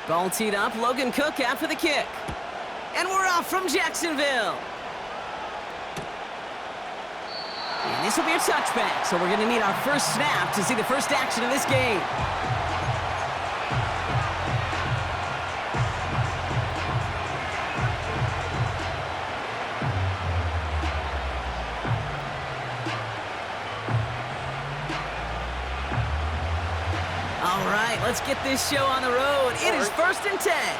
Ball teed up, Logan Cook out for the kick. And we're off from Jacksonville. And this will be a touchback, so we're going to need our first snap to see the first action of this game. All right, let's get this show on the road. It is 1st and 10.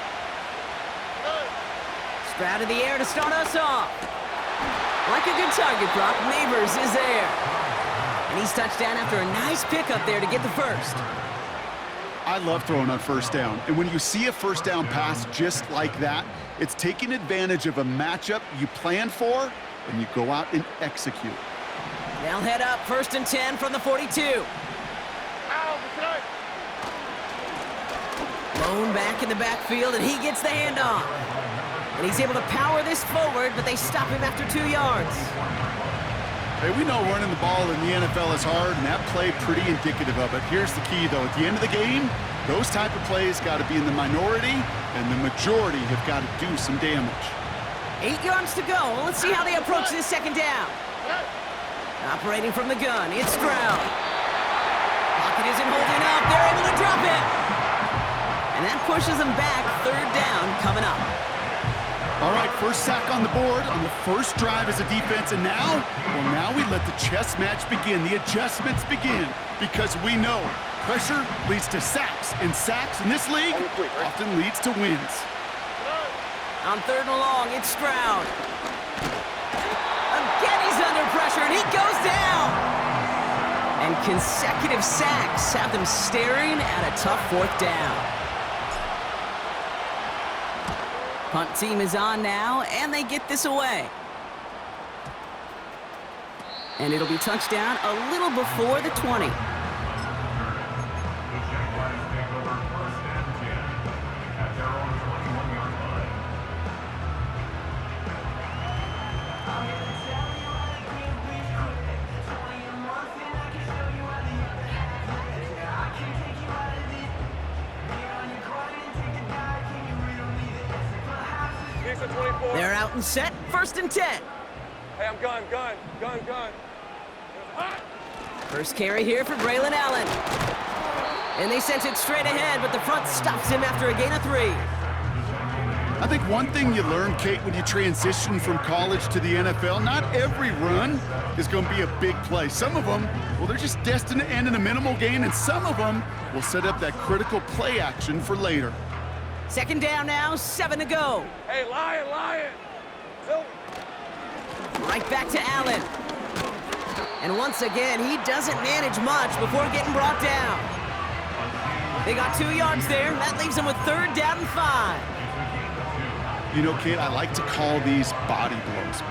Stroud in the air to start us off. Like a good target, Brock. Neighbors is there. And he's touched down after a nice pickup there to get the first. I love throwing on first down. And when you see a first down pass just like that, it's taking advantage of a matchup you planned for, and you go out and execute. They'll head up 1st and 10 from the 42. Lone back in the backfield, and he gets the handoff. And he's able to power this forward, but they stop him after 2 yards. Hey, we know running the ball in the NFL is hard, and that play pretty indicative of it. Here's the key, though. At the end of the game, those type of plays got to be in the minority, and the majority have got to do some damage. 8 yards to go. Let's see how they approach this second down. Operating from the gun, it's Stroud. Pocket isn't holding up. They're able to drop it. And that pushes them back. 3rd down coming up. All right, first sack on the board on the first drive as a defense, and now we let the chess match begin, the adjustments begin, because we know pressure leads to sacks, and sacks in this league often leads to wins. On 3rd and long, it's Stroud. Again, he's under pressure, and he goes down. And consecutive sacks have them staring at a tough 4th down. Punt team is on now, and they get this away. And it'll be touchdown a little before the 20. They're out and set, 1st and 10. Hey, I'm gun. First carry here for Braylon Allen. And they sent it straight ahead, but the front stops him after a gain of 3. I think one thing you learn, Kate, when you transition from college to the NFL, not every run is going to be a big play. Some of them, well, they're just destined to end in a minimal gain, and some of them will set up that critical play action for later. 2nd down now, 7 to go. Hey, Lion. Right back to Allen. And once again, he doesn't manage much before getting brought down. They got 2 yards there. That leaves them with 3rd down and 5. You know, Kate, I like to call these body blows.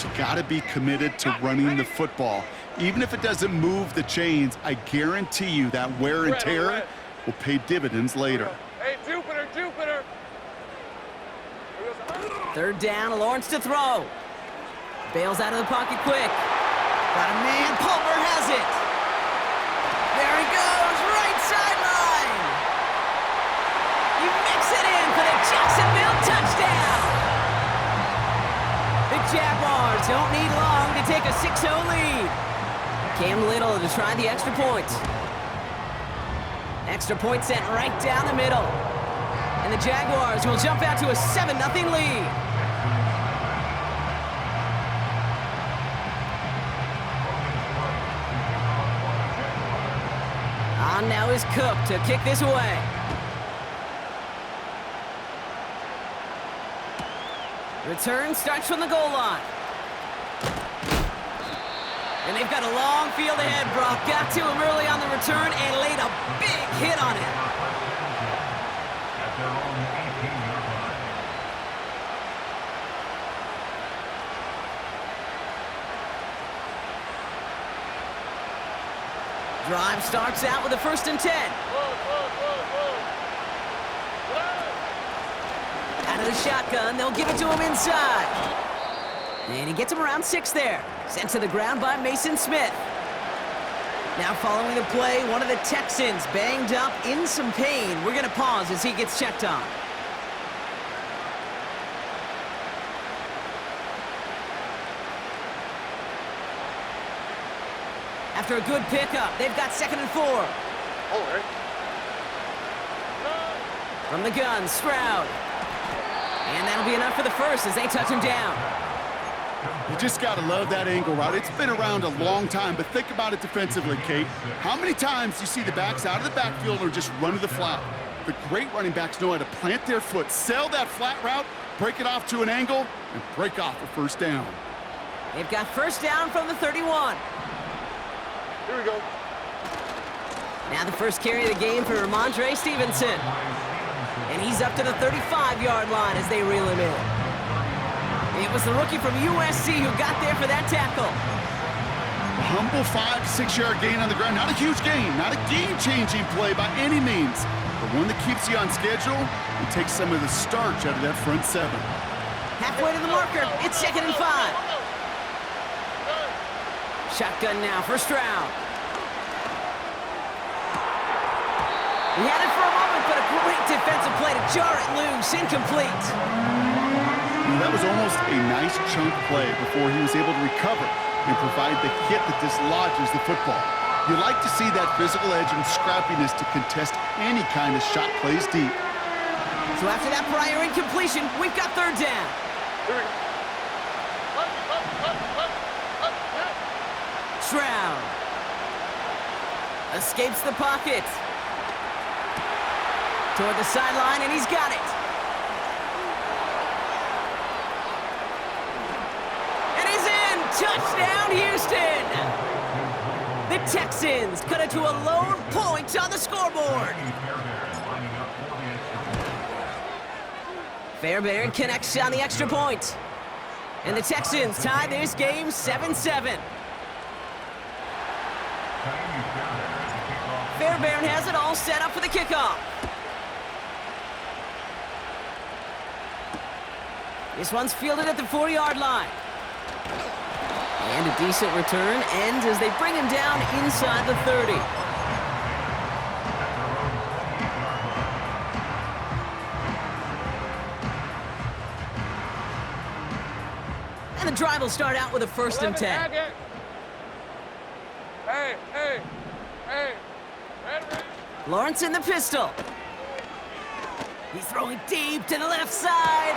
You got to be committed to running the football. Even if it doesn't move the chains, I guarantee you that wear and tear will pay dividends later. Hey, Jupiter. 3rd down, Lawrence to throw. Bails out of the pocket quick. Got a man, Palmer has it. There he goes, right sideline. He mix it in for the Jacksonville touchdown. The Jaguars don't need long to take a 6-0 lead. Cam Little to try the extra point. Extra point sent right down the middle. And the Jaguars will jump out to a 7-0 lead. On now is Cook to kick this away. Return starts from the goal line. And they've got a long field ahead, Brock. Got to him early on the return and laid a big hit on it. Drive starts out with a 1st and 10. Out of the shotgun, they'll give it to him inside. And he gets him around 6 there. Sent to the ground by Mason Smith. Now following the play, one of the Texans banged up in some pain. We're going to pause as he gets checked on. After a good pickup, they've got 2nd and 4. From the gun, Stroud. And that'll be enough for the first as they touch him down. You just got to love that angle route. It's been around a long time, but think about it defensively, Kate. How many times do you see the backs out of the backfield or just run to the flat? The great running backs know how to plant their foot, sell that flat route, break it off to an angle, and break off a first down. They've got first down from the 31. Here we go. Now the first carry of the game for Ramondre Stevenson. And he's up to the 35-yard line as they reel him in. It was the rookie from USC who got there for that tackle. A humble 5 to 6 yard gain on the ground. Not a huge gain, not a game-changing play by any means, but one that keeps you on schedule and takes some of the starch out of that front 7. Halfway to the marker, it's 2nd and 5. Shotgun now for Stroud. He had it for a moment, but a great defensive play to jar it loose, incomplete. That was almost a nice chunk play before he was able to recover and provide the hit that dislodges the football. You like to see that physical edge and scrappiness to contest any kind of shot plays deep. So after that prior incompletion, we've got 3rd down. Stroud escapes the pocket. Toward the sideline, and he's got it. And he's in! Touchdown, Houston! The Texans cut it to a lone point on the scoreboard. Fairbairn connects on the extra point. And the Texans tie this game 7-7. Fairbairn has it all set up for the kickoff. This one's fielded at the 4-yard line. And a decent return ends as they bring him down inside the 30. And the drive will start out with a 1st and 10. Hey. Lawrence in the pistol. He's throwing deep to the left side.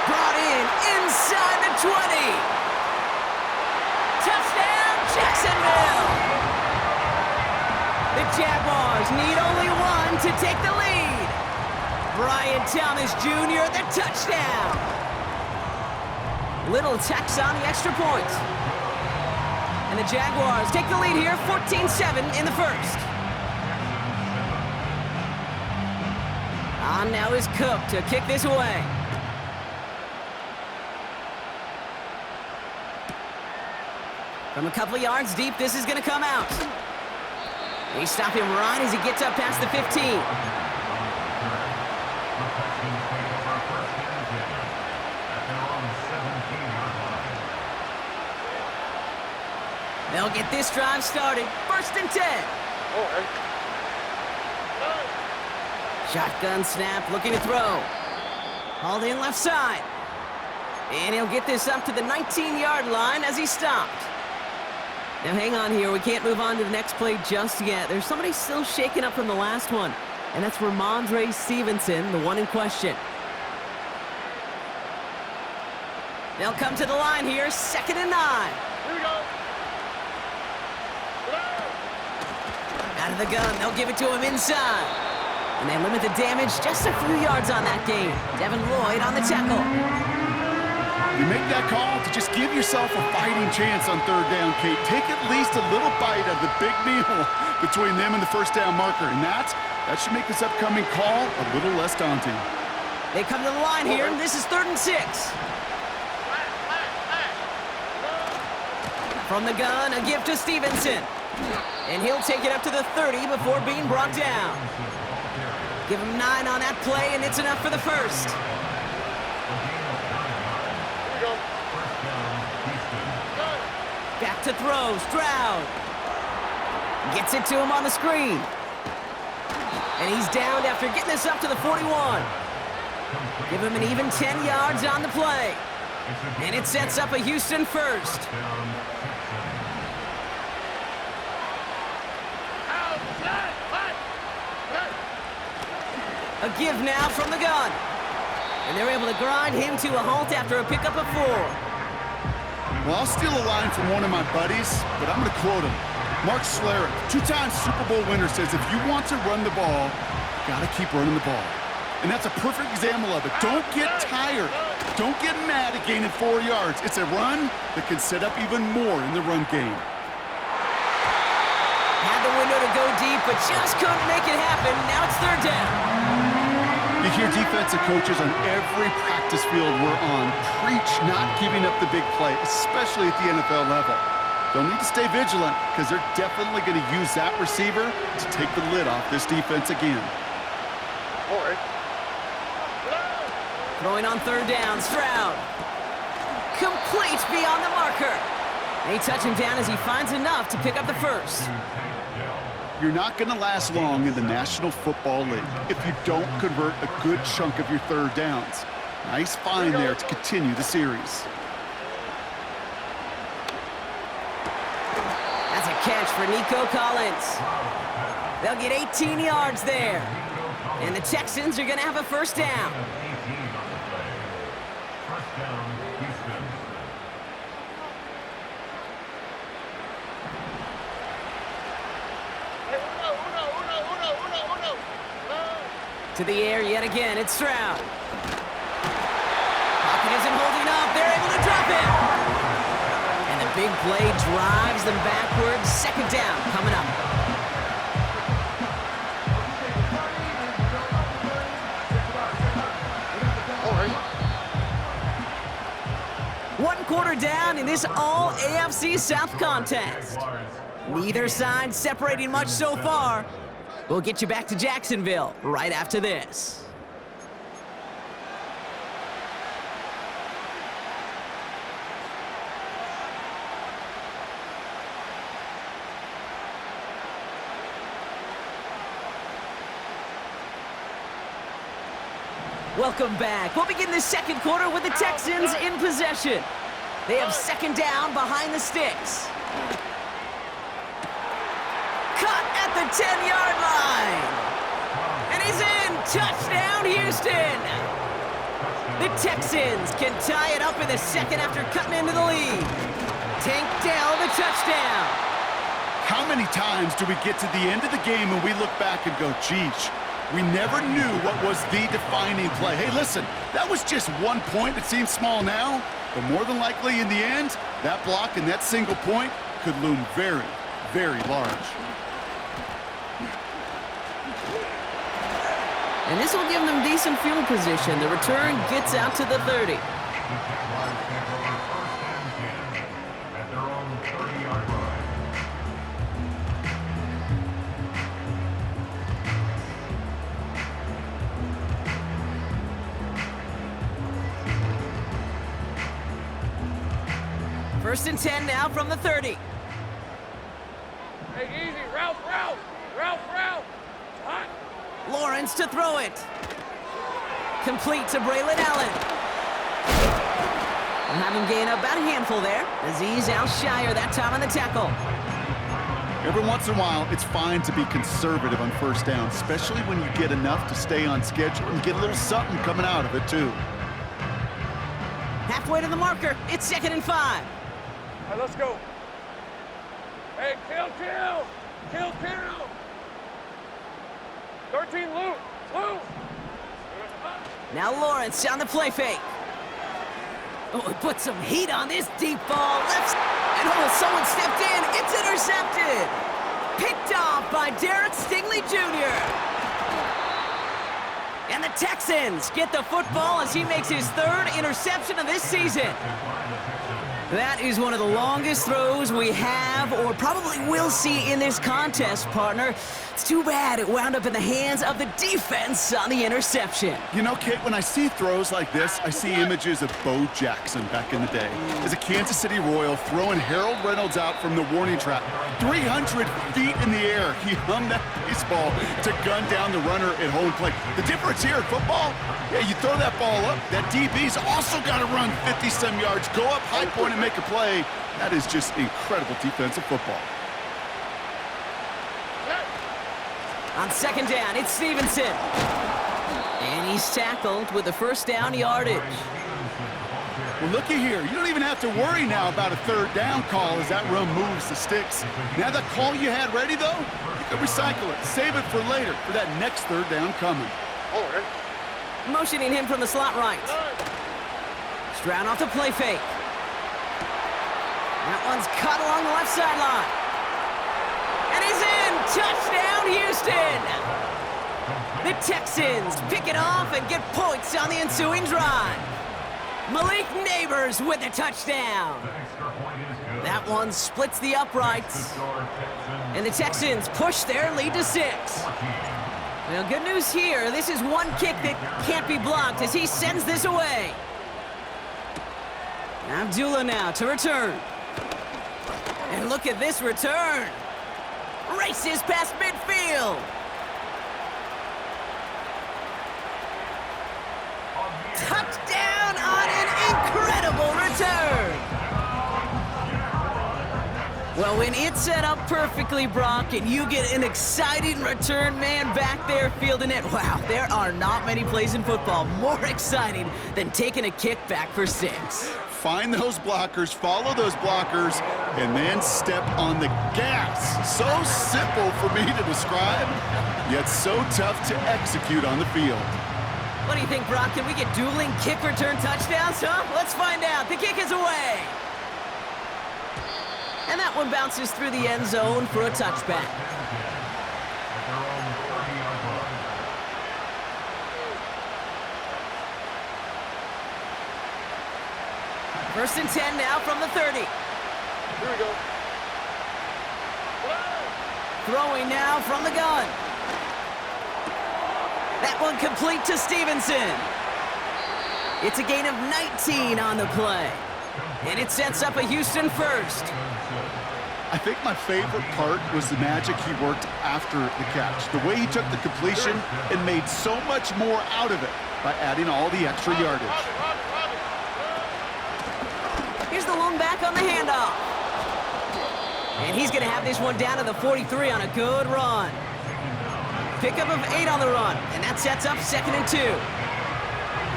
Brought in inside the 20. Touchdown, Jacksonville. The Jaguars need only one to take the lead. Brian Thomas Jr., the touchdown. Little Tex on the extra point. And the Jaguars take the lead here, 14-7 in the first. On now is Cook to kick this away. From a couple of yards deep, this is going to come out. They stop him right as he gets up past the 15. They'll get this drive started. 1st and 10. Shotgun snap, looking to throw. Hauled in left side. And he'll get this up to the 19-yard line as he stopped. Now hang on here, we can't move on to the next play just yet. There's somebody still shaken up from the last one, and that's Ramondre Stevenson, the one in question. They'll come to the line here, 2nd and 9. Here we go. Out of the gun, they'll give it to him inside. And they limit the damage just a few yards on that game. Devin Lloyd on the tackle. You make that call to just give yourself a fighting chance on 3rd down, Kate. Take at least a little bite of the big meal between them and the 1st down marker. And that should make this upcoming call a little less daunting. They come to the line here, and this is 3rd and 6. From the gun, a give to Stevenson. And he'll take it up to the 30 before being brought down. Give him 9 on that play, and it's enough for the first. Back to throw, Stroud. Gets it to him on the screen. And he's downed after getting this up to the 41. Give him an even 10 yards on the play. And it sets up a Houston first. A give now from the gun. And they're able to grind him to a halt after a pickup of 4. Well, I'll steal a line from one of my buddies, but I'm going to quote him. Mark Schlereth, 2-time Super Bowl winner, says if you want to run the ball, you got to keep running the ball. And that's a perfect example of it. Don't get tired. Don't get mad at gaining 4 yards. It's a run that can set up even more in the run game. Had the window to go deep, but just couldn't make it happen. Now it's 3rd down. You hear defensive coaches on every practice field we're on preach not giving up the big play, especially at the NFL level. They'll need to stay vigilant because they're definitely going to use that receiver to take the lid off this defense again. All right. Throwing on 3rd down, Stroud. Complete beyond the marker. They touch him down as he finds enough to pick up the first. You're not going to last long in the National Football League if you don't convert a good chunk of your 3rd downs. Nice find there to continue the series. That's a catch for Nico Collins. They'll get 18 yards there. And the Texans are going to have a 1st down. To the air yet again, it's Stroud. Pocket isn't holding up. They're able to drop it. And the big play drives them backwards. 2nd down coming up. All right. 1 quarter down in this all AFC South contest. Neither side separating much so far. We'll get you back to Jacksonville right after this. Welcome back. We'll begin the 2nd quarter with the Texans in possession. They have 2nd down behind the sticks. Cut at the 10-yard line. And he's in. Touchdown, Houston. The Texans can tie it up in the 2nd after cutting into the lead. Tank Dell, the touchdown. How many times do we get to the end of the game and we look back and go, geez, we never knew what was the defining play. Hey, listen, that was just 1 point. It seems small now, but more than likely in the end, that block and that single point could loom very, very large. And this will give them decent field position. The return gets out to the 30. First and 10 now from the 30. Hey, easy. Ralph. Hot. Lawrence to throw it. Complete to Braylon Allen. We'll have him gain about a handful there. Azeez Al-Shire that time on the tackle. Every once in a while, it's fine to be conservative on 1st down, especially when you get enough to stay on schedule and get a little something coming out of it, too. Halfway to the marker. It's 2nd and 5. All right, let's go. Hey, kill. 13, Lou. Now Lawrence on the play fake. Oh, he put some heat on this deep ball. Left. And oh, someone stepped in. It's intercepted. Picked off by Derek Stingley Jr. And the Texans get the football as he makes his 3rd interception of this season. That is one of the longest throws we have or probably will see in this contest, partner. It's too bad it wound up in the hands of the defense on the interception. You know, Kate, when I see throws like this, I see images of Bo Jackson back in the day. As a Kansas City Royal throwing Harold Reynolds out from the warning track. 300 feet in the air, he hummed that baseball to gun down the runner at home plate. The difference here in football, yeah, you throw that ball up, that DB's also got to run 50-some yards, go up high point and make a play. That is just incredible defensive football. On second down, it's Stevenson. And he's tackled with the first down yardage. Well, looky here. You don't even have to worry now about a third down call as that run moves the sticks. Now that call you had ready, though, you can recycle it. Save it for later for that next third down coming. Motioning him from the slot right. Stroud off the play fake. That one's cut along the left sideline. And he's in! Touchdown, Houston! The Texans pick it off and get points on the ensuing drive. Malik Neighbors with the touchdown. That one splits the uprights. And the Texans push their lead to 6. Well, good news here. This is one kick that can't be blocked as he sends this away. Abdullah now to return. And look at this return. Races past midfield. Touchdown on an incredible return. Well, when it's set up perfectly, Brock, and you get an exciting return man back there fielding it, wow, there are not many plays in football more exciting than taking a kick back for 6. Find those blockers, follow those blockers, and then step on the gas. So simple for me to describe, yet so tough to execute on the field. What do you think, Brock? Can we get dueling kick return touchdowns, huh? Let's find out. The kick is away. And that one bounces through the end zone for a touchback. First and 10 now from the 30. Here we go. Throwing now from the gun. That one complete to Stevenson. It's a gain of 19 on the play. And it sets up a Houston first. I think my favorite part was the magic he worked after the catch. The way he took the completion and made so much more out of it by adding all the extra yardage. Here's the lone back on the handoff. And he's going to have this one down to the 43 on a good run. Pickup of 8 on the run, and that sets up 2nd and 2.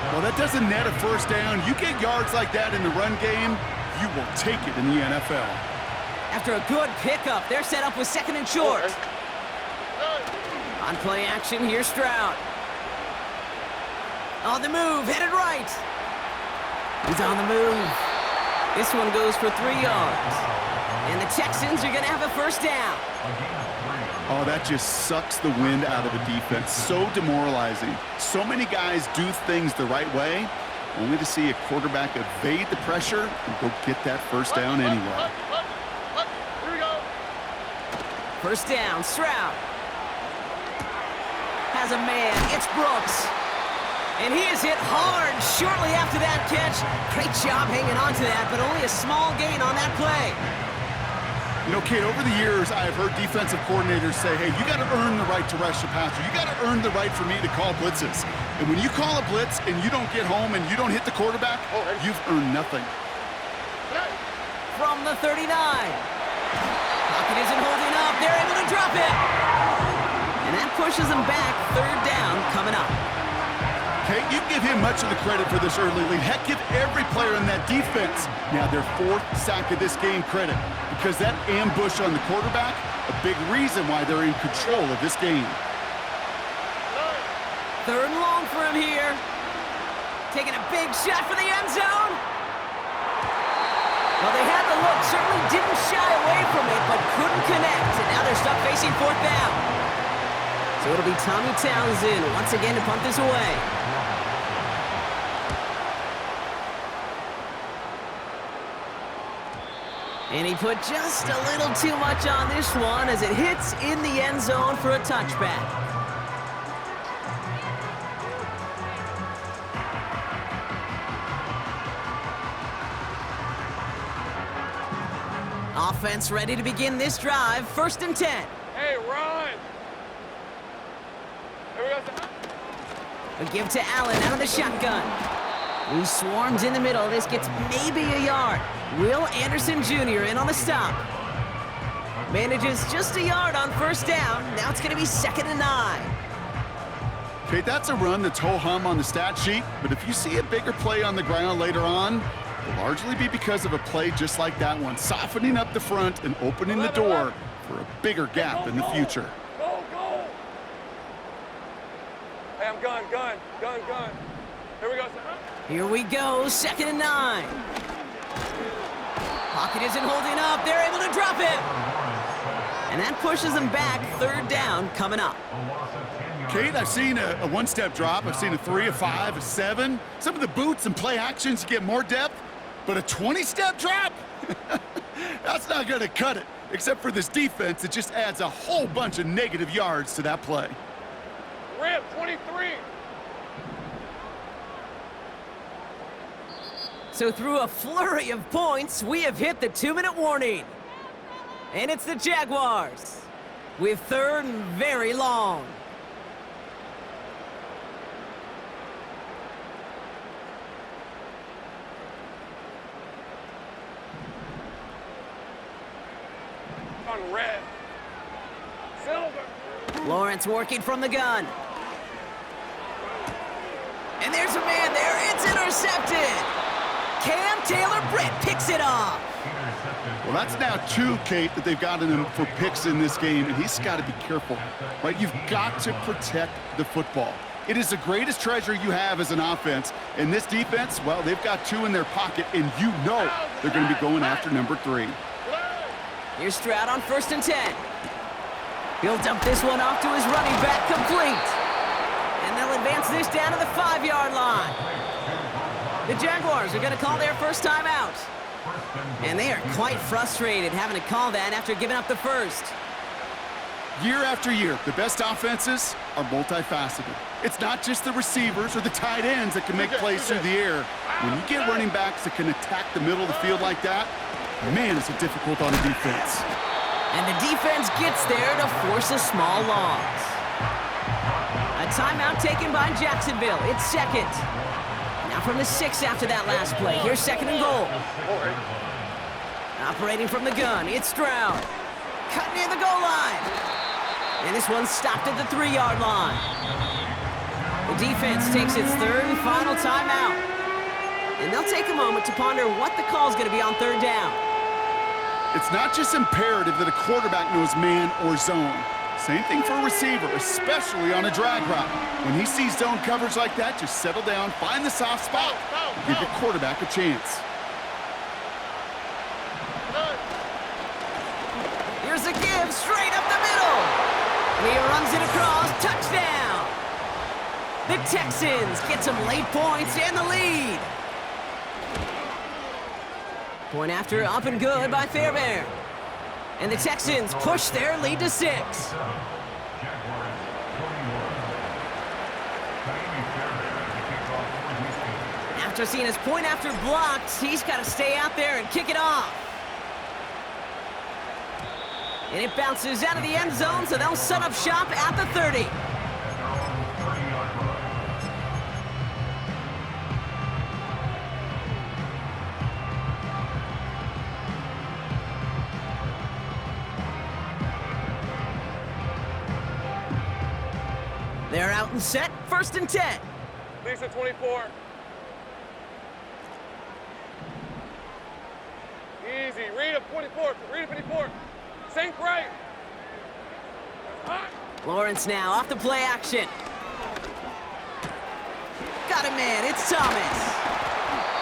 Well, that doesn't net a first down. You get yards like that in the run game, you will take it in the NFL. After a good pickup, they're set up with 2nd and short. On play action, here's Stroud. On the move, headed right. He's on the move. This one goes for 3 yards. And the Texans are going to have a first down. Oh, that just sucks the wind out of a defense. So demoralizing. So many guys do things the right way, only to see a quarterback evade the pressure and go get that first down anyway. Here we go. First down, Stroud. Has a man, it's Brooks. And he is hit hard shortly after that catch. Great job hanging on to that, but only a small gain on that play. You know, Kate, over the years, I've heard defensive coordinators say, hey, you got to earn the right to rush the passer. You got to earn the right for me to call blitzes. And when you call a blitz and you don't get home and you don't hit the quarterback, you've earned nothing. From the 39. Pocket isn't holding up. They're able to drop it. And that pushes them back. 3rd down coming up. Kate, you give him much of the credit for this early lead. Heck, give every player in that defense now their 4th sack of this game credit. Because that ambush on the quarterback, a big reason why they're in control of this game. 3rd and long for him here. Taking a big shot for the end zone. Well, they had the look, certainly didn't shy away from it, but couldn't connect. And now they're stuck facing 4th down. So it'll be Tommy Townsend once again to punt this away. And he put just a little too much on this one as it hits in the end zone for a touchback. Offense ready to begin this drive. 1st and 10. Hey, run! Here we go. We give to Allen out of the shotgun. He swarms in the middle. This gets maybe a yard. Will Anderson Jr. in on the stop. Manages just a yard on 1st down. Now it's going to be 2nd and 9. Okay, that's a run that's ho-hum on the stat sheet, but if you see a bigger play on the ground later on, it'll largely be because of a play just like that one, softening up the front and opening the door for a bigger gap in the future. Go, go! Hey, I'm gun. Here we go, son. Here we go, 2nd and 9. Pocket isn't holding up. They're able to drop it. And that pushes them back. 3rd down coming up. Kate, I've seen a one-step drop. I've seen a 3, a 5, a 7. Some of the boots and play actions get more depth, but a 20-step drop? That's not going to cut it. Except for this defense, it just adds a whole bunch of negative yards to that play. Rip, 23. So through a flurry of points, we have hit the 2-minute warning. And it's the Jaguars with 3rd and very long. On red. Silver. Lawrence working from the gun. And there's a man there. It's intercepted. Cam Taylor-Britt picks it off. Well, that's now 2, Kate, that they've gotten him for picks in this game, and he's got to be careful, right? You've got to protect the football. It is the greatest treasure you have as an offense, and this defense, well, they've got 2 in their pocket, and you know they're going to be going after number 3. Here's Stroud on 1st and 10. He'll dump this one off to his running back, complete. And they'll advance this down to the 5-yard line. The Jaguars are going to call their first timeout. And they are quite frustrated having to call that after giving up the first. Year after year, the best offenses are multifaceted. It's not just the receivers or the tight ends that can make plays through the air. When you get running backs that can attack the middle of the field like that, man, is it difficult on a defense. And the defense gets there to force a small loss. A timeout taken by Jacksonville. It's 2nd. Now from the 6 after that last play. Here's 2nd and goal. Operating from the gun, it's Stroud. Cut near the goal line. And this one's stopped at the 3-yard line. The defense takes its 3rd and final timeout. And they'll take a moment to ponder what the call's going to be on 3rd down. It's not just imperative that a quarterback knows man or zone. Same thing for a receiver, especially on a drag route. When he sees zone coverage like that, just settle down, find the soft spot, and give your quarterback a chance. Here's a give straight up the middle. And he runs it across, touchdown. The Texans get some late points and the lead. Point after up and good by Fairbairn. And the Texans push their lead to 6. After seeing his point after blocked, he's got to stay out there and kick it off. And it bounces out of the end zone, so they'll set up shop at the 30. They're out and set, 1st and 10. Lisa, 24. Easy. Read up 24. Read up 24. Sink right. Lawrence now off the play action. Got a man, it's Thomas.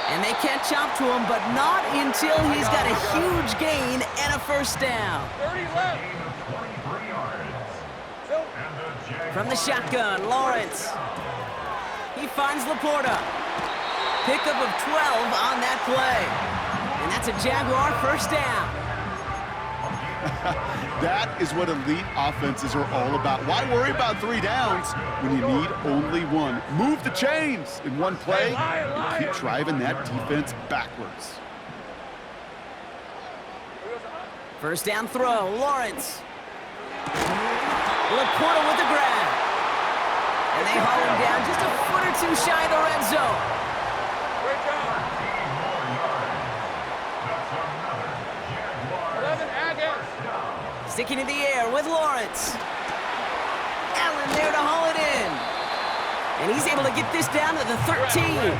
And they can't chop to him, but not until he's got a huge gain and a 1st down. 30 left. From the shotgun, Lawrence. He finds Laporta. Pickup of 12 on that play. And that's a Jaguar 1st down. That is what elite offenses are all about. Why worry about 3 downs when you need only 1? Move the chains in one play and keep driving that defense backwards. First down throw, Lawrence. Laporta with the grab. And they haul him down just a foot or 2 shy of the red zone. Great job. 11 Aggies. Sticking to the air with Lawrence. Allen there to haul it in. And he's able to get this down to the 13.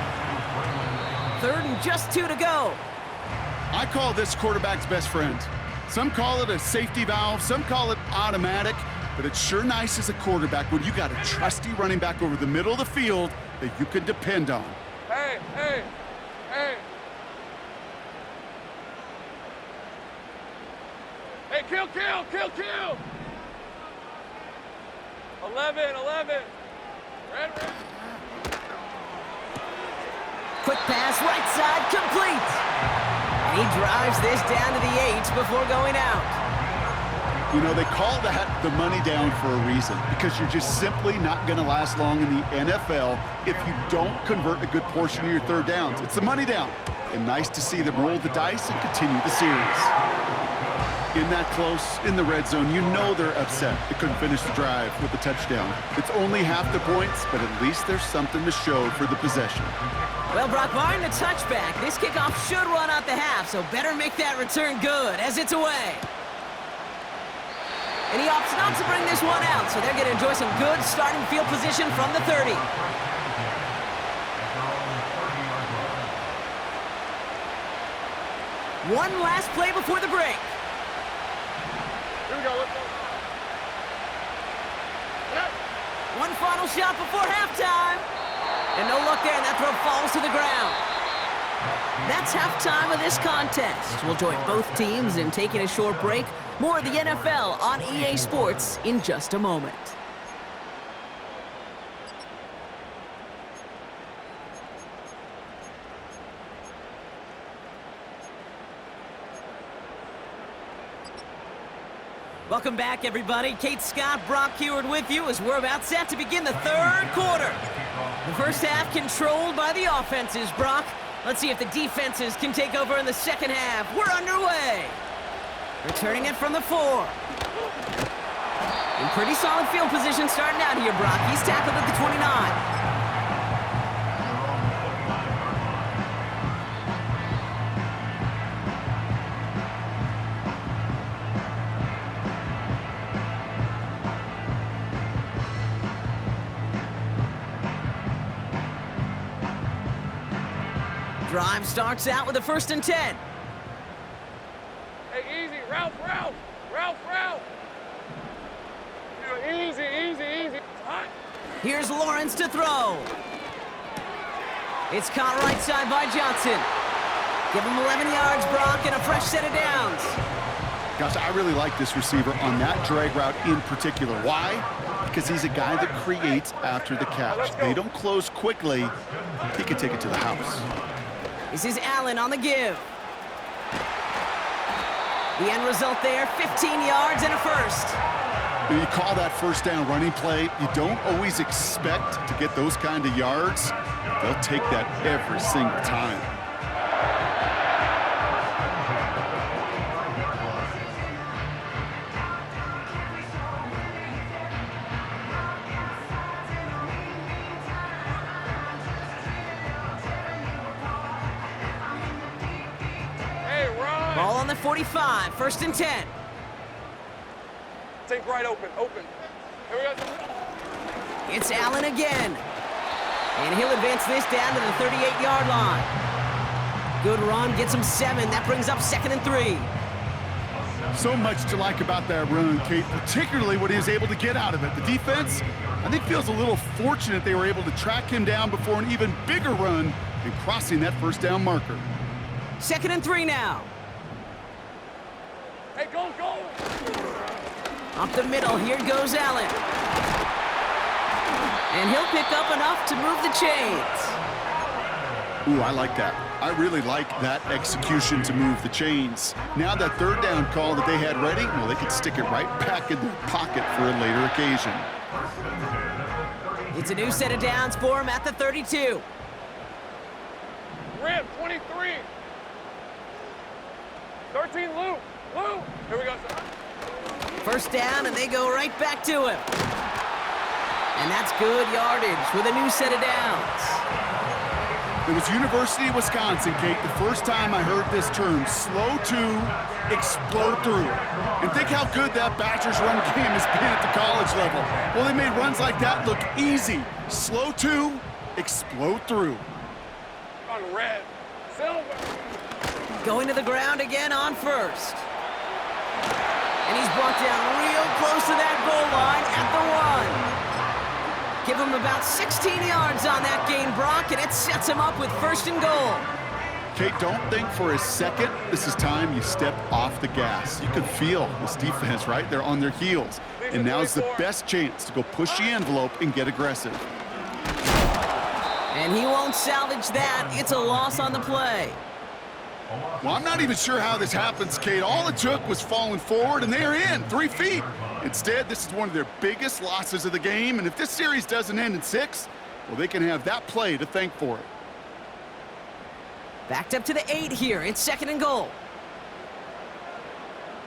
3rd and just 2 to go. I call this quarterback's best friend. Some call it a safety valve, some call it automatic, but it's sure nice as a quarterback when you got a trusty running back over the middle of the field that you can depend on. Hey, hey, hey. Hey, kill. 11. Red. Quick pass, right side, complete. And he drives this down to the 8 before going out. You know, they call that the money down for a reason, because you're just simply not going to last long in the NFL if you don't convert a good portion of your 3rd downs. It's the money down. And nice to see them roll the dice and continue the series. In that close, in the red zone, you know they're upset they couldn't finish the drive with the touchdown. It's only half the points, but at least there's something to show for the possession. Well, Brock, barring the touchback, this kickoff should run out the half, so better make that return good as it's away. And he opts not to bring this one out, so they're going to enjoy some good starting field position from the 30. One last play before the break. Here we go. Let's go. One final shot before halftime. And no luck there, and that throw falls to the ground. That's halftime of this contest. We'll join both teams in taking a short break. More of the NFL on EA Sports in just a moment. Welcome back, everybody. Kate Scott, Brock Heward with you as we're about set to begin the 3rd quarter. The first half controlled by the offenses, Brock. Let's see if the defenses can take over in the second half. We're underway. Returning it from the 4. In pretty solid field position starting out here, Brock. He's tackled at the 29. Drive starts out with a 1st and 10. Hey, easy. Ralph. You know, easy. Hot. Here's Lawrence to throw. It's caught right side by Johnson. Give him 11 yards, Brock, and a fresh set of downs. Gosh, I really like this receiver on that drag route in particular. Why? Because he's a guy that creates after the catch. They don't close quickly. He can take it to the house. This is Allen on the give. The end result there, 15 yards and a first. When you call that first down running play, you don't always expect to get those kind of yards. They'll take that every single time. Ball on the 45, 1st and 10. Take right open. Here we go. It's Allen again. And he'll advance this down to the 38-yard line. Good run, gets him 7. That brings up 2nd and 3. So much to like about that run, Kate, particularly what he was able to get out of it. The defense, I think, feels a little fortunate they were able to track him down before an even bigger run and crossing that first down marker. 2nd and 3 now. Hey, go. Up the middle, here goes Allen. And he'll pick up enough to move the chains. Ooh, I like that. I really like that execution to move the chains. Now that third down call that they had ready, well, they could stick it right back in their pocket for a later occasion. It's a new set of downs for him at the 32. Rip, 23. 13, Lou. Lou. Here we go, sir. First down, and they go right back to him. And that's good yardage with a new set of downs. It was University of Wisconsin, Kate, the first time I heard this term, slow to explode through. And think how good that Badgers run game has been at the college level. Well, they made runs like that look easy. Slow to explode through. On red. Silver. Going to the ground again on first. And he's brought down real close to that goal line at the 1. Give him about 16 yards on that gain, Brock, and it sets him up with first and goal. Kate, don't think for a second this is time you step off the gas. You can feel this defense, right? They're on their heels. And now's the best chance to go push the envelope and get aggressive. And he won't salvage that. It's a loss on the play. Well, I'm not even sure how this happens, Kate. All it took was falling forward, and they're in 3 feet. Instead, this is one of their biggest losses of the game, and if this series doesn't end in 6, well, they can have that play to thank for it. Backed up to the 8 here. It's second and goal.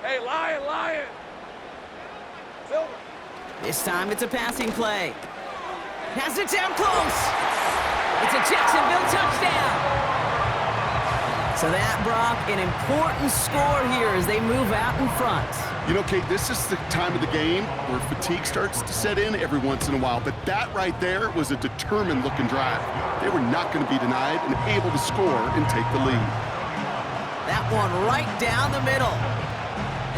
Hey, Lion. Silver. This time it's a passing play. Has it down close. It's a Jacksonville touchdown. So that, Brock, an important score here as they move out in front. You know, Kate, this is the time of the game where fatigue starts to set in every once in a while, but that right there was a determined-looking drive. They were not going to be denied and able to score and take the lead. That one right down the middle.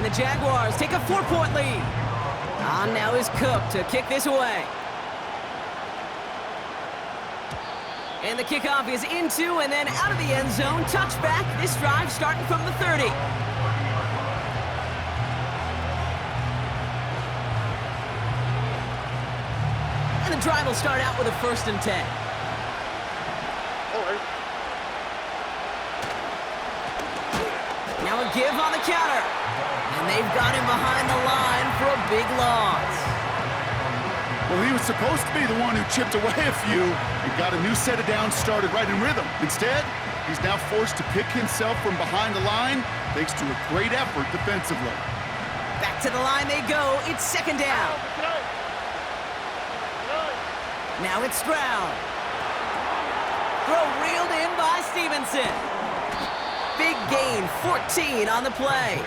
And the Jaguars take a 4-point lead. On now is Cook to kick this away. And the kickoff is into and then out of the end zone. Touchback. This drive starting from the 30. And the drive will start out with a 1st and 10. Now a give on the counter. And they've got him behind the line for a big loss. Well, he was supposed to be the one who chipped away a few and got a new set of downs started right in rhythm. Instead, he's now forced to pick himself from behind the line thanks to a great effort defensively. Back to the line they go. It's second down. Now it's Stroud. Throw reeled in by Stevenson. Big gain, 14 on the play.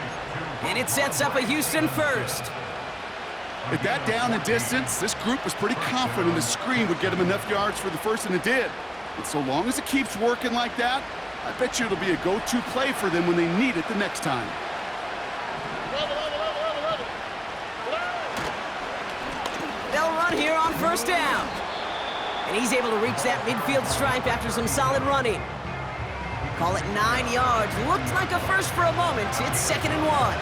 And it sets up a Houston first. At that down and distance, this group was pretty confident the screen would get them enough yards for the first, and it did. And so long as it keeps working like that, I bet you it'll be a go-to play for them when they need it the next time. They'll run here on first down. And he's able to reach that midfield stripe after some solid running. Call it 9 yards. Looked like a first for a moment. It's 2nd and 1.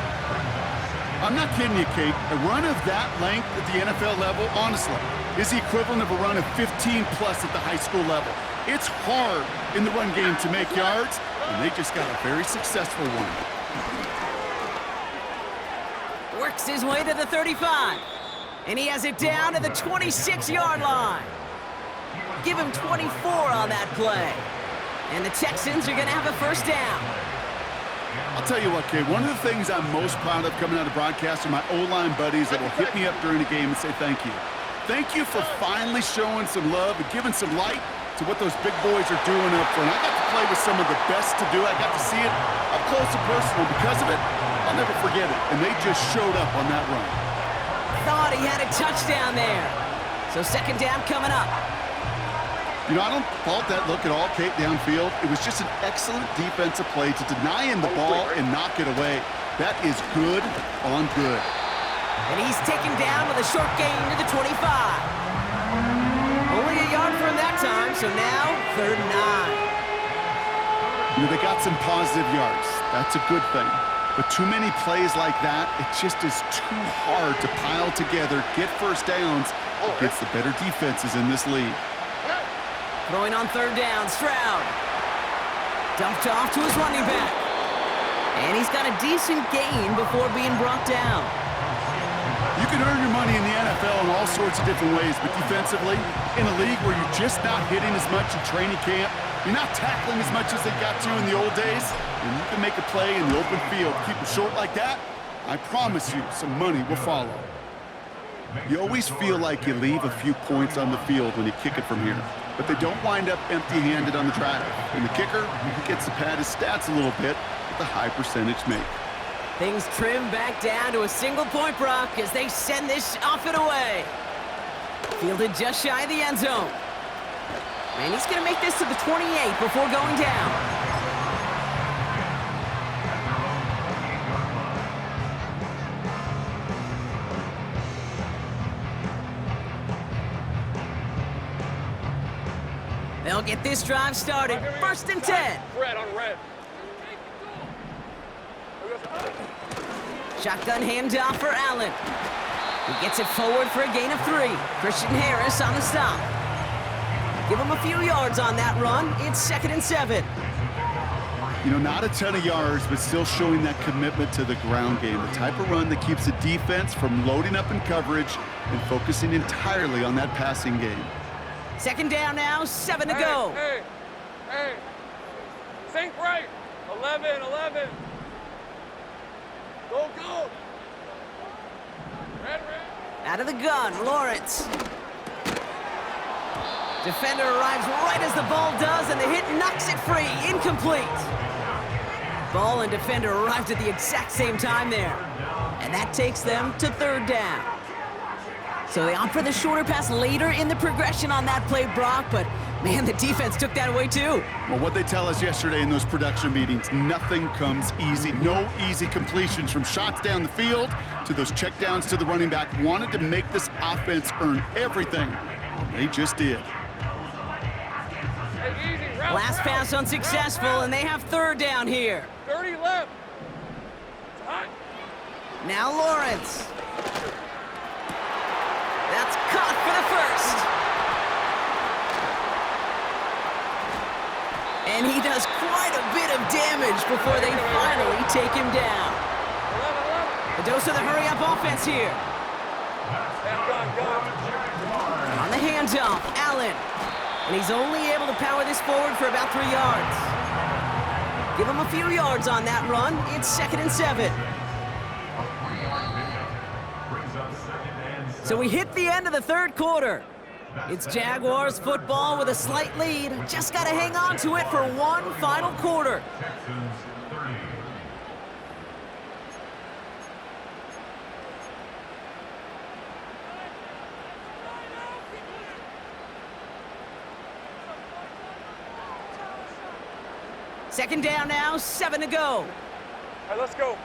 I'm not kidding you, Kate. A run of that length at the NFL level, honestly, is the equivalent of a run of 15-plus at the high school level. It's hard in the run game to make yards, and they just got a very successful one. Works his way to the 35. And he has it down to the 26-yard line. Give him 24 on that play. And the Texans are going to have a first down. I'll tell you what, Kate, one of the things I'm most proud of coming out of broadcast are my O-line buddies that will hit me up during the game and say thank you. Thank you for finally showing some love and giving some light to what those big boys are doing up front. I got to play with some of the best to do. I got to see it up close and personal. Because of it, I'll never forget it. And they just showed up on that run. Thought he had a touchdown there. So second down coming up. You know, I don't fault that look at all, Kate, downfield. It was just an excellent defensive play to deny him the ball and knock it away. That is good on good. And he's taken down with a short gain to the 25. Only a yard for him that time, so now 3rd and 9. You know, they got some positive yards. That's a good thing. But too many plays like that, it just is too hard to pile together, get first downs against the better defenses in this league. Throwing on 3rd down, Stroud. Dumped off to his running back. And he's got a decent gain before being brought down. You can earn your money in the NFL in all sorts of different ways, but defensively, in a league where you're just not hitting as much in training camp, you're not tackling as much as they got to in the old days, and you can make a play in the open field. Keep it short like that, I promise you some money will follow. You always feel like you leave a few points on the field when you kick it from here, but they don't wind up empty-handed on the track. And the kicker, he gets to pad his stats a little bit with a high percentage make. Things trim back down to a single point, Brock, as they send this off and away. Fielded just shy of the end zone. And he's going to make this to the 28 before going down. They'll get this drive started. 1st and 10. Red on red. Shotgun handoff for Allen. He gets it forward for a gain of 3. Christian Harris on the stop. Give him a few yards on that run. It's 2nd and 7. You know, not a ton of yards, but still showing that commitment to the ground game. The type of run that keeps the defense from loading up in coverage and focusing entirely on that passing game. 2nd down now, 7 to go. Hey. Think right. 11. Go. Red. Out of the gun, Lawrence. Defender arrives right as the ball does, and the hit knocks it free. Incomplete. Ball and defender arrived at the exact same time there. And that takes them to 3rd down. So they opt for the shorter pass later in the progression on that play, Brock, but man, the defense took that away too. Well, what they tell us yesterday in those production meetings, nothing comes easy. No easy completions from shots down the field to those checkdowns to the running back. Wanted to make this offense earn everything. They just did. Last pass unsuccessful, and they have 3rd down here. 30 left. Now Lawrence. That's caught for the 1st. And he does quite a bit of damage before they finally take him down. A dose of the hurry-up offense here. On the handoff, Allen. And he's only able to power this forward for about 3 yards. Give him a few yards on that run. It's 2nd and 7. So we hit the end of the 3rd quarter. It's Jaguars football with a slight lead. Just got to hang on to it for one final quarter. Second down now, 7 to go. All right, let's go.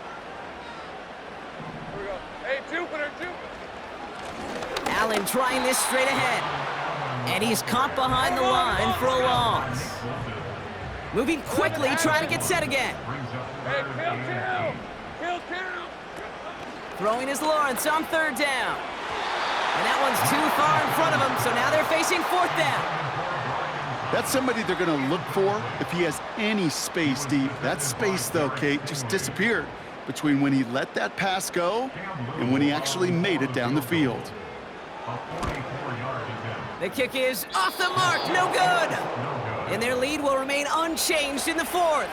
Here we go. Hey, Jupiter. Allen trying this straight ahead. And he's caught behind the line for a loss. Moving quickly, trying to get set again. Hey, kill. Throwing is Lawrence on 3rd down. And that one's too far in front of him, so now they're facing 4th down. That's somebody they're going to look for if he has any space deep. That space, though, Kate, just disappeared between when he let that pass go and when he actually made it down the field. The kick is off the mark, no good. And their lead will remain unchanged in the 4th.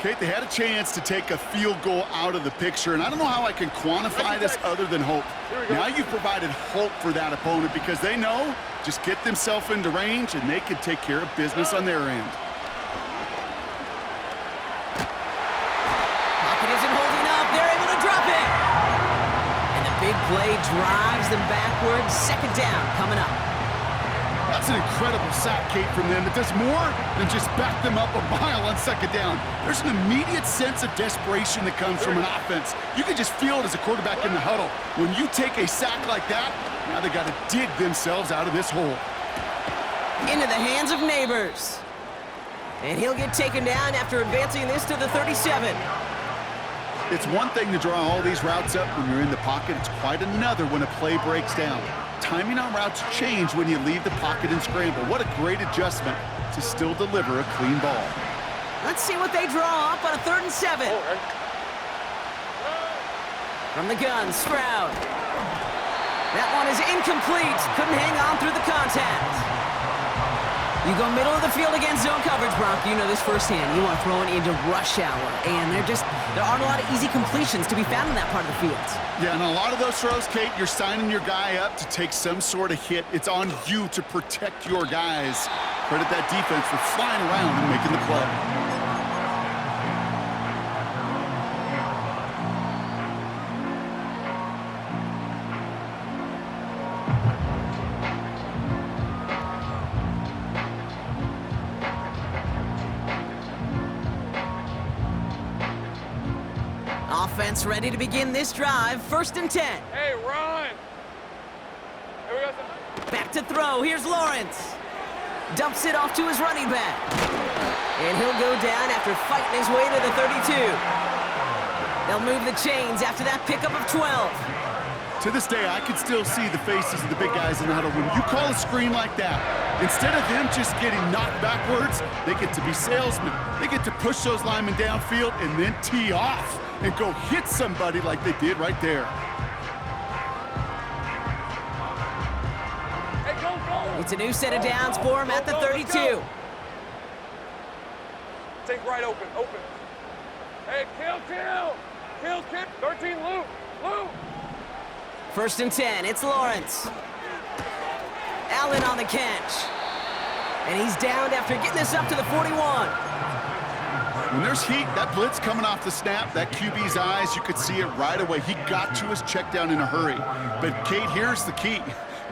Kate, they had a chance to take a field goal out of the picture, and I don't know how I can quantify this other than hope. Now you've provided hope for that opponent because they know just get themselves into range and they can take care of business on their end. Pocket isn't holding up. They're able to drop it. And the big play drives them backwards. 2nd down coming up. That's an incredible sack, Kate, from them. It does more than just back them up a mile on 2nd down. There's an immediate sense of desperation that comes from an offense. You can just feel it as a quarterback in the huddle. When you take a sack like that, now they got to dig themselves out of this hole. Into the hands of Neighbors. And he'll get taken down after advancing this to the 37. It's one thing to draw all these routes up when you're in the pocket. It's quite another when a play breaks down. Timing on routes change when you leave the pocket and scramble. What a great adjustment to still deliver a clean ball. Let's see what they draw up on a 3rd and 7. From the gun, Stroud. That one is incomplete. Couldn't hang on through the contact. You go middle of the field against zone coverage, Bronco. You know this firsthand. You want to throw it into rush hour. And there aren't a lot of easy completions to be found in that part of the field. Yeah, and a lot of those throws, Kate, you're signing your guy up to take some sort of hit. It's on you to protect your guys. Credit that defense for flying around and making the play. Offense ready to begin this drive. 1st and 10. Hey, run! Here we go. Back to throw. Here's Lawrence. Dumps it off to his running back. And he'll go down after fighting his way to the 32. They'll move the chains after that pickup of 12. To this day, I can still see the faces of the big guys in the huddle. When you call a screen like that, instead of them just getting knocked backwards, they get to be salesmen. They get to push those linemen downfield and then tee off and go hit somebody like they did right there. Hey, go! It's a new set of downs for him at the 32. Take right open. Hey, kill! 13, Lou! 1st and 10, it's Lawrence. Allen on the catch. And he's downed after getting this up to the 41. When there's heat, that blitz coming off the snap, that QB's eyes, you could see it right away. He got to his check down in a hurry. But, Kate, here's the key.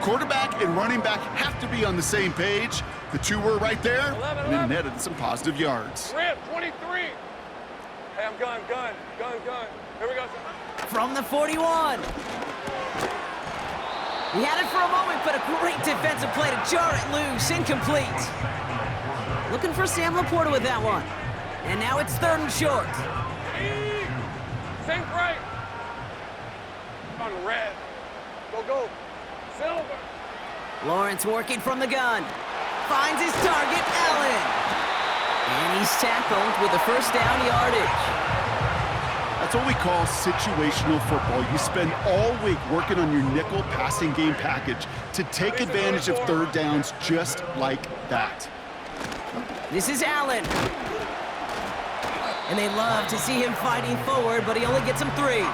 Quarterback and running back have to be on the same page. The two were right there, 11. and it netted some positive yards. Rip, 23. Hey, I'm gun. Here we go. From the 41. He had it for a moment, but a great defensive play to jar it loose. Incomplete. Looking for Sam Laporta with that one. And now it's 3rd and short. Sink right. On red. Go. Silver. Lawrence working from the gun. Finds his target, Allen. And he's tackled with the 1st down yardage. That's what we call situational football. You spend all week working on your nickel passing game package to take advantage of 3rd downs just like that. This is Allen. And they love to see him fighting forward, but he only gets him 3.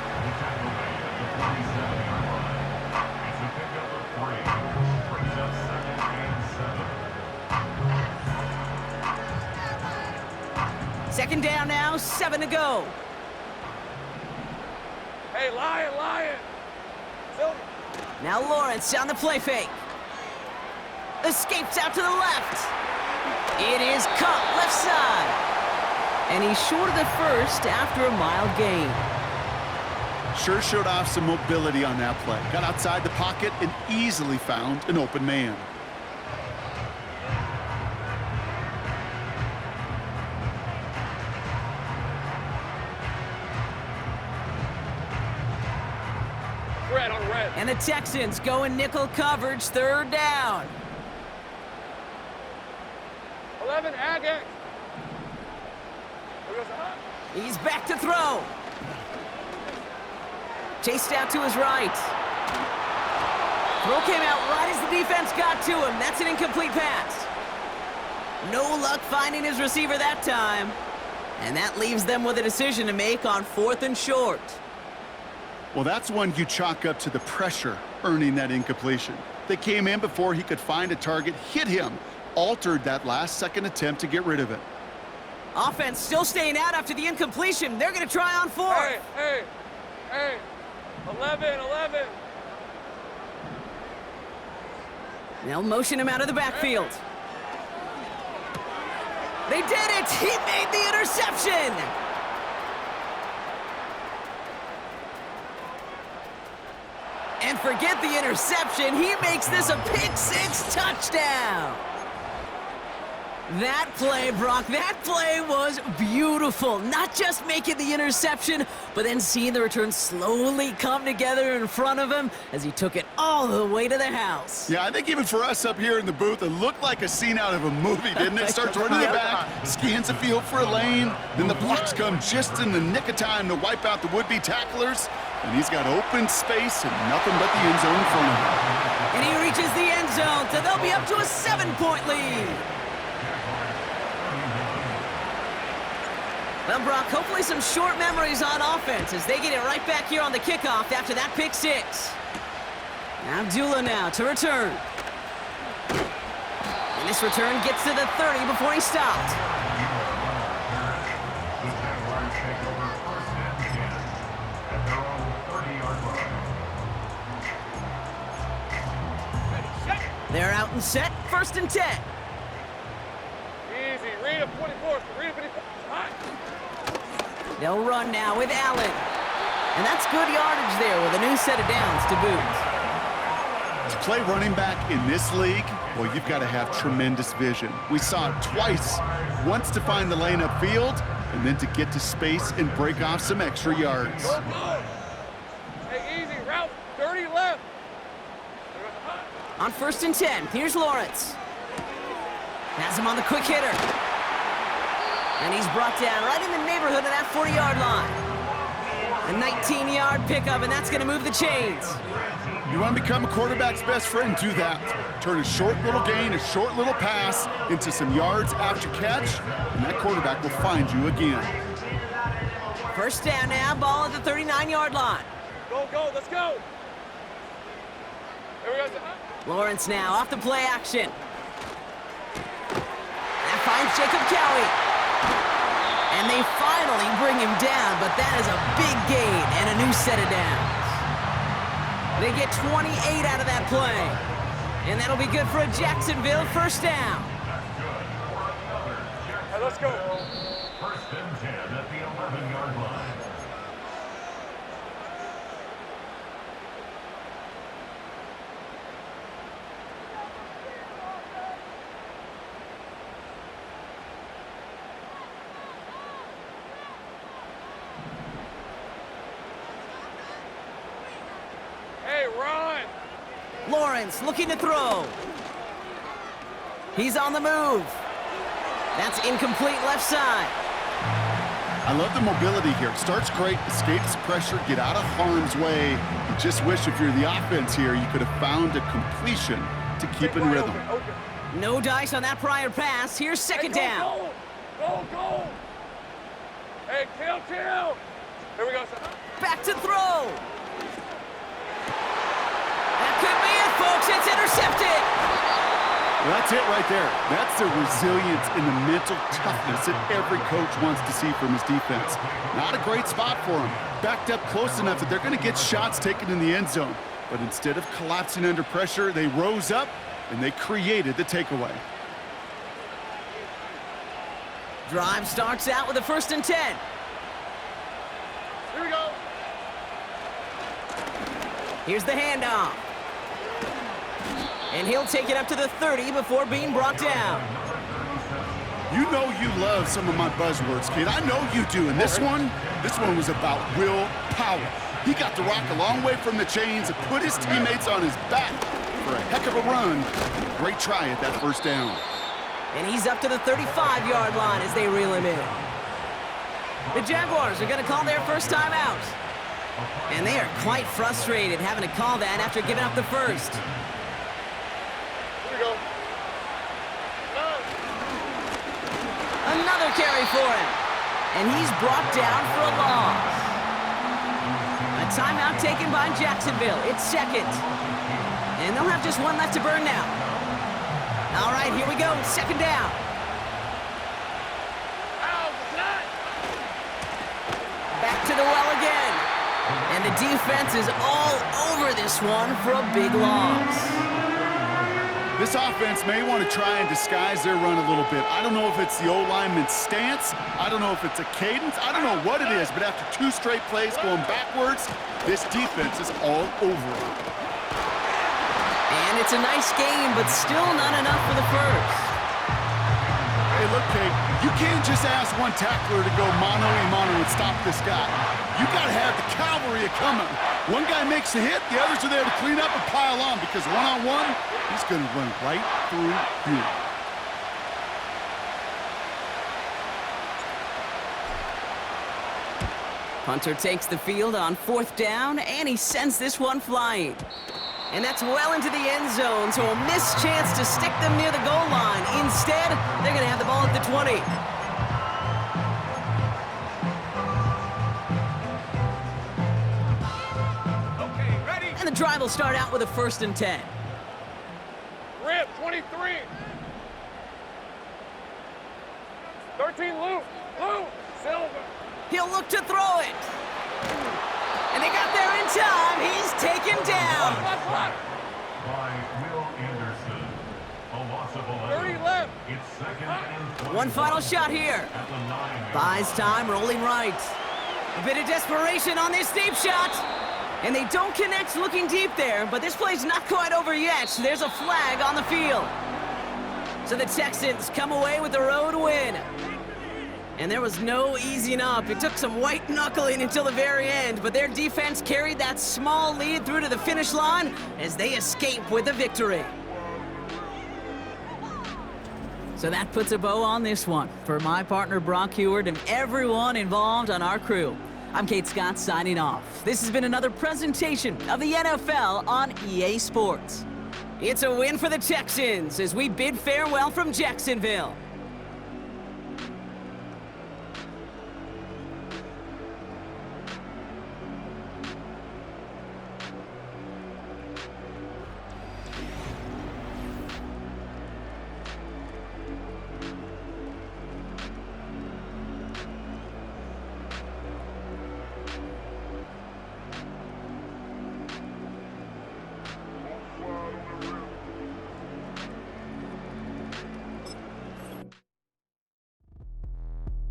Second down now, 7 to go. Hey, Lion. Silver. Now Lawrence on the play fake. Escapes out to the left. It is caught left side. And he's short of the 1st after a mild gain. Sure showed off some mobility on that play. Got outside the pocket and easily found an open man. Red on red. And the Texans go in nickel coverage, 3rd down. 11, Agate. He's back to throw. Chased out to his right. Throw came out right as the defense got to him. That's an incomplete pass. No luck finding his receiver that time. And that leaves them with a decision to make on 4th and short. Well, that's one you chalk up to the pressure earning that incompletion. They came in before he could find a target, hit him, altered that last-second attempt to get rid of it. Offense still staying out after the incompletion. They're going to try on 4th. Hey. 11. They'll motion him out of the backfield. They did it! He made the interception! And forget the interception, he makes this a pick-6 touchdown! That play, Brock, that play was beautiful. Not just making the interception, but then seeing the return slowly come together in front of him as he took it all the way to the house. Yeah, I think even for us up here in the booth, it looked like a scene out of a movie, didn't it? Starts running the back, scans the field for a lane, then the blocks come just in the nick of time to wipe out the would-be tacklers, and he's got open space and nothing but the end zone in front of him. And he reaches the end zone, so they'll be up to a 7-point lead. Well, Brock, hopefully some short memories on offense as they get it right back here on the kickoff after that pick six. Abdullah now to return. And this return gets to the 30 before he stopped. They're out and set, 1st and 10. Easy. Read a 24. Read a 54. They'll run now with Allen. And that's good yardage there with a new set of downs to boot. To play running back in this league, well, you've got to have tremendous vision. We saw it twice, once to find the lane upfield, and then to get to space and break off some extra yards. Go, go. Hey, easy. Route 30 left. On 1st and 10, here's Lawrence. Has him on the quick hitter. And he's brought down right in the neighborhood of that 40-yard line. A 19-yard pickup, and that's going to move the chains. You want to become a quarterback's best friend, do that. Turn a short little gain, a short little pass into some yards after catch, and that quarterback will find you again. 1st down now, ball at the 39-yard line. Go, go. Let's go. Here we go. Lawrence now off the play action. That finds Jacob Cowie. And they finally bring him down, but that is a big gain and a new set of downs. They get 28 out of that play. And that'll be good for a Jacksonville 1st down. Hey, let's go. 1st and 10 at the 11-yard line. Hey, run. Lawrence looking to throw. He's on the move. That's incomplete left side. I love the mobility here. It starts great, escapes pressure, get out of harm's way. You just wish if you're the offense here, you could have found a completion to keep in rhythm. Open. No dice on that prior pass. Here's 2nd down. Go, go. Hey, kill. Here we go, son. Back to throw. That could be it, folks. It's intercepted. Well, that's it right there. That's the resilience and the mental toughness that every coach wants to see from his defense. Not a great spot for him. Backed up close enough that they're going to get shots taken in the end zone. But instead of collapsing under pressure, they rose up and they created the takeaway. Drive starts out with a 1st and 10. Here we go. Here's the handoff. And he'll take it up to the 30 before being brought down. You know you love some of my buzzwords, kid. I know you do. And this one was about willpower. He got the rock a long way from the chains and put his teammates on his back for a heck of a run. Great try at that 1st down. And he's up to the 35-yard line as they reel him in. The Jaguars are going to call their first timeout. And they are quite frustrated having to call that after giving up the first. Here we go. Another carry for him. And he's brought down for a loss. A timeout taken by Jacksonville. It's 2nd. And they'll have just one left to burn now. All right, here we go. 2nd down. Back to the well again. And the defense is all over this one for a big loss. This offense may want to try and disguise their run a little bit. I don't know if it's the O-lineman's stance. I don't know if it's a cadence. I don't know what it is, but after 2 straight plays going backwards, this defense is all over it. And it's a nice game, but still not enough for the first. Hey, look, Kate, you can't just ask one tackler to go mano-a-mano and stop this guy. You got to have the cavalry coming. One guy makes a hit, the others are there to clean up and pile on, because one-on-one, he's going to run right through you. Punter takes the field on 4th down, and he sends this one flying. And that's well into the end zone, so a missed chance to stick them near the goal line. Instead, they're going to have the ball at the 20. Okay, ready? And the drive will start out with a 1st and 10. Rip, 23. 13, Lou, Silver. He'll look to throw it. And they got there in time. He's taken down. Left. By Will Anderson. A loss of 11. 30 left. It's 2nd and 20. One final shot here. At the 9. Buys time, rolling right. A bit of desperation on this deep shot. And they don't connect looking deep there, but this play's not quite over yet. There's a flag on the field. So the Texans come away with the road win. And there was no easing up. It took some white knuckling until the very end, but their defense carried that small lead through to the finish line as they escape with the victory. So that puts a bow on this one. For my partner Brock Heward and everyone involved on our crew, I'm Kate Scott signing off. This has been another presentation of the NFL on EA Sports. It's a win for the Texans as we bid farewell from Jacksonville.